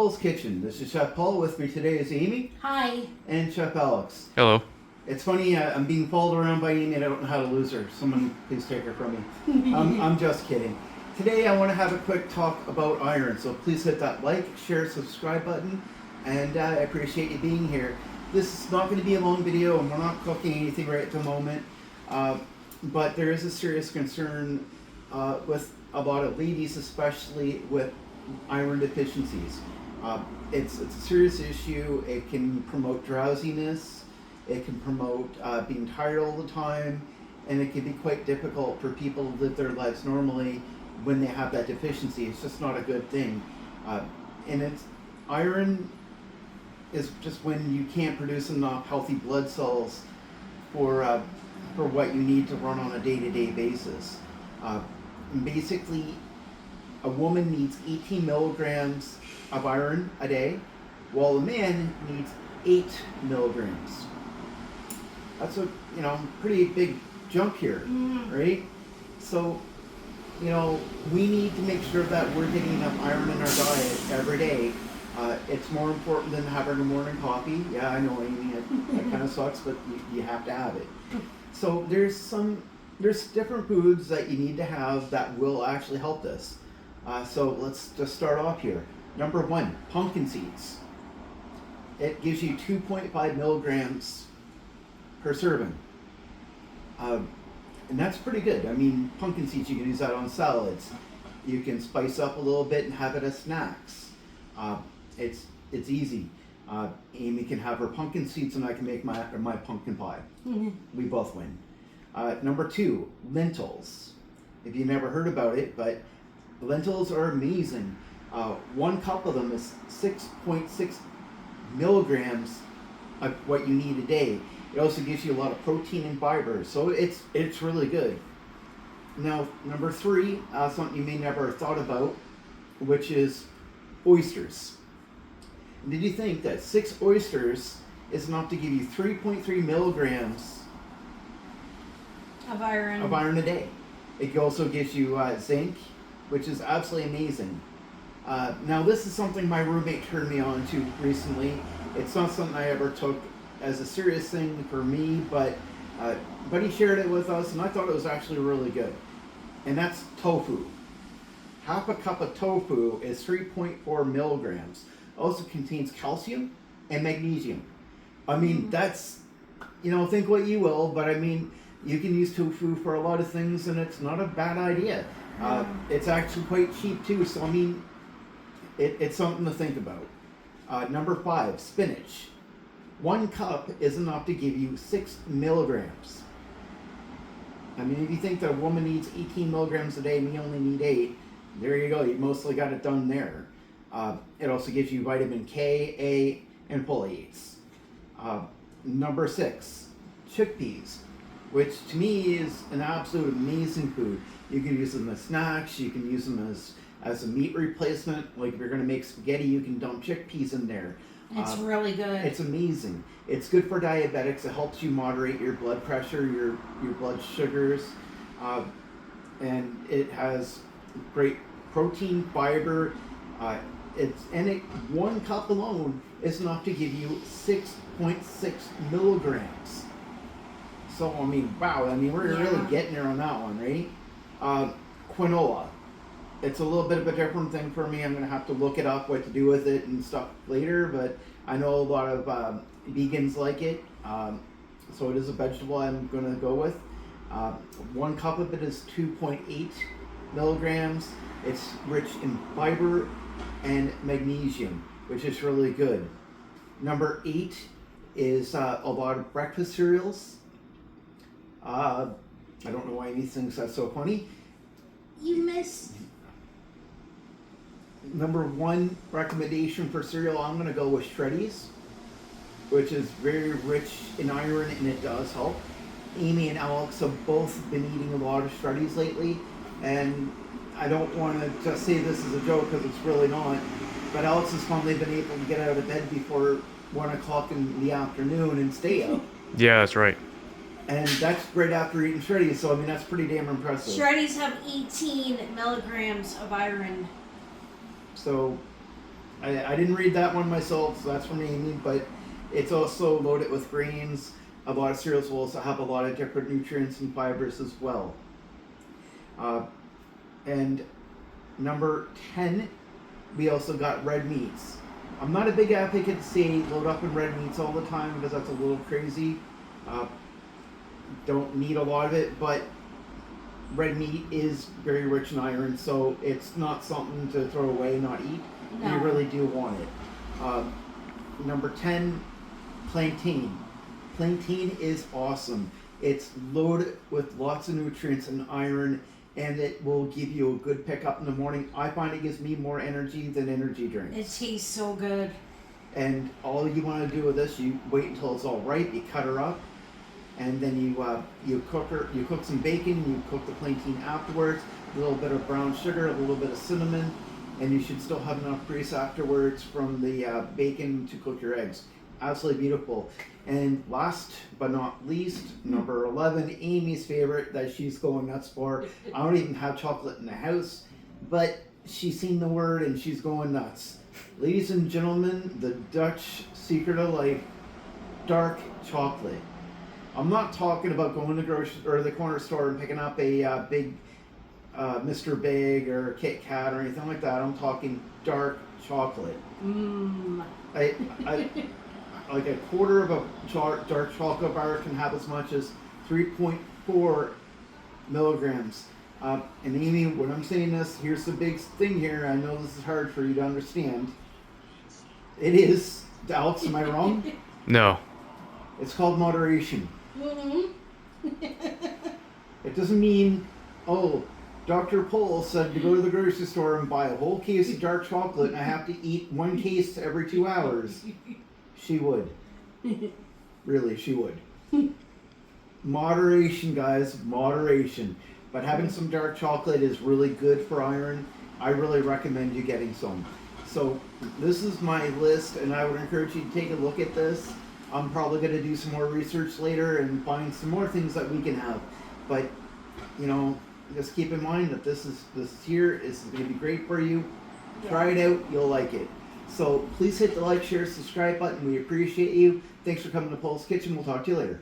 Poul's Kitchen. This is Chef Paul. With me today is Amy. Hi. And Chef Alex. Hello. It's funny, I'm being followed around by Amy and I don't know how to lose her. Someone please take her from me. I'm just kidding. Today I want to have a quick talk about iron, so please hit that like, share, subscribe button, and I appreciate you being here. This is not going to be a long video and we're not cooking anything right at the moment, but there is a serious concern with a lot of ladies, especially with iron deficiencies. It's a serious issue. It can promote drowsiness, it can promote being tired all the time, and it can be quite difficult for people to live their lives normally when they have that deficiency. It's just not a good thing. And iron is just when you can't produce enough healthy blood cells for what you need to run on a day-to-day basis. Basically, a woman needs 18 milligrams of iron a day, while a man needs 8 milligrams. That's a pretty big jump here, right? So, we need to make sure that we're getting enough iron in our diet every day. It's more important than having a morning coffee. Yeah, I know, Amy, that kind of sucks, but you have to have it. So there's different foods that you need to have that will actually help this. So let's just start off here. Number 1, pumpkin seeds. It gives you 2.5 milligrams per serving. And that's pretty good. I mean, pumpkin seeds, you can use that on salads. You can spice up a little bit and have it as snacks. It's easy. Amy can have her pumpkin seeds and I can make my pumpkin pie. We both win. Number 2, lentils. If you never heard about it, but lentils are amazing. 1 cup of them is 6.6 milligrams of what you need a day. It also gives you a lot of protein and fiber, so it's really good. Now, number 3, something you may never have thought about, which is oysters. Did you think that 6 oysters is enough to give you 3.3 milligrams of iron a day? It also gives you zinc, which is absolutely amazing. Now, this is something my roommate turned me on to recently. It's not something I ever took as a serious thing for me, but he shared it with us, and I thought it was actually really good. And that's tofu. Half a cup of tofu is 3.4 milligrams. It also contains calcium and magnesium. I mean, that's, think what you will, but I mean, you can use tofu for a lot of things, and it's not a bad idea. It's actually quite cheap too, so I mean, it's something to think about. Number 5, spinach. 1 cup is enough to give you 6 milligrams. I mean, if you think that a woman needs 18 milligrams a day and we only need 8, there you go. You mostly got it done there. It also gives you vitamin K, A, and folates. Number 6, chickpeas, which to me is an absolute amazing food. You can use them as snacks. You can use them as a meat replacement. Like if you're going to make spaghetti, you can dump chickpeas in there. It's really good. It's amazing. It's good for diabetics. It helps you moderate your blood pressure, your blood sugars, and it has great protein, fiber. 1 cup alone is enough to give you 6.6 milligrams. So I mean, wow. I mean, we're really getting there on that one, right? Quinoa. It's a little bit of a different thing for me. I'm going to have to look it up, what to do with it and stuff later, but I know a lot of vegans like it, so it is a vegetable I'm going to go with. 1 cup of it is 2.8 milligrams. It's rich in fiber and magnesium, which is really good. Number 8 is a lot of breakfast cereals. I don't know why Amy thinks that's so funny. You missed. Number 1 recommendation for cereal, I'm going to go with Shreddies, which is very rich in iron and it does help. Amy and Alex have both been eating a lot of Shreddies lately, and I don't want to just say this as a joke because it's really not, but Alex has finally been able to get out of bed before 1 o'clock in the afternoon and stay up. Yeah, that's right. And that's right after eating Shreddies, so I mean, that's pretty damn impressive. Shreddies have 18 milligrams of iron. So, I didn't read that one myself, so that's from Amy, but it's also loaded with grains. A lot of cereals will also have a lot of different nutrients and fibers as well. And number 10, we also got red meats. I'm not a big advocate to say load up in red meats all the time because that's a little crazy. Don't need a lot of it, but red meat is very rich in iron, so it's not something to throw away, not eat. No. You really do want it. Number 10, plantain. Plantain is awesome. It's loaded with lots of nutrients and iron, and it will give you a good pickup in the morning. I find it gives me more energy than energy drinks. It tastes so good. And all you want to do with this, you wait until it's all ripe, you cut her up, and then you cook her. You cook some bacon, you cook the plantain afterwards. A little bit of brown sugar, a little bit of cinnamon, and you should still have enough grease afterwards from the bacon to cook your eggs. Absolutely beautiful. And last but not least, number 11, Amy's favorite that she's going nuts for. I don't even have chocolate in the house, but she's seen the word and she's going nuts. Ladies and gentlemen, the Dutch Secret of Life dark chocolate. I'm not talking about going to the grocery or the corner store and picking up a big Mr. Big or Kit Kat or anything like that. I'm talking dark chocolate. I like a quarter of a dark chocolate bar can have as much as 3.4 milligrams. And Amy, when I'm saying this, here's the big thing here. I know this is hard for you to understand. It is. Alex, am I wrong? No. It's called moderation. It doesn't mean, oh, Dr. Poul said to go to the grocery store and buy a whole case of dark chocolate and I have to eat one case every 2 hours. She would. Really, she would. Moderation, guys, moderation. But having some dark chocolate is really good for iron. I really recommend you getting some. So this is my list, and I would encourage you to take a look at this. I'm probably going to do some more research later and find some more things that we can have. But, you know, just keep in mind that this here is going to be great for you. Try it out. You'll like it. So please hit the like, share, subscribe button. We appreciate you. Thanks for coming to Poul's Kitchen. We'll talk to you later.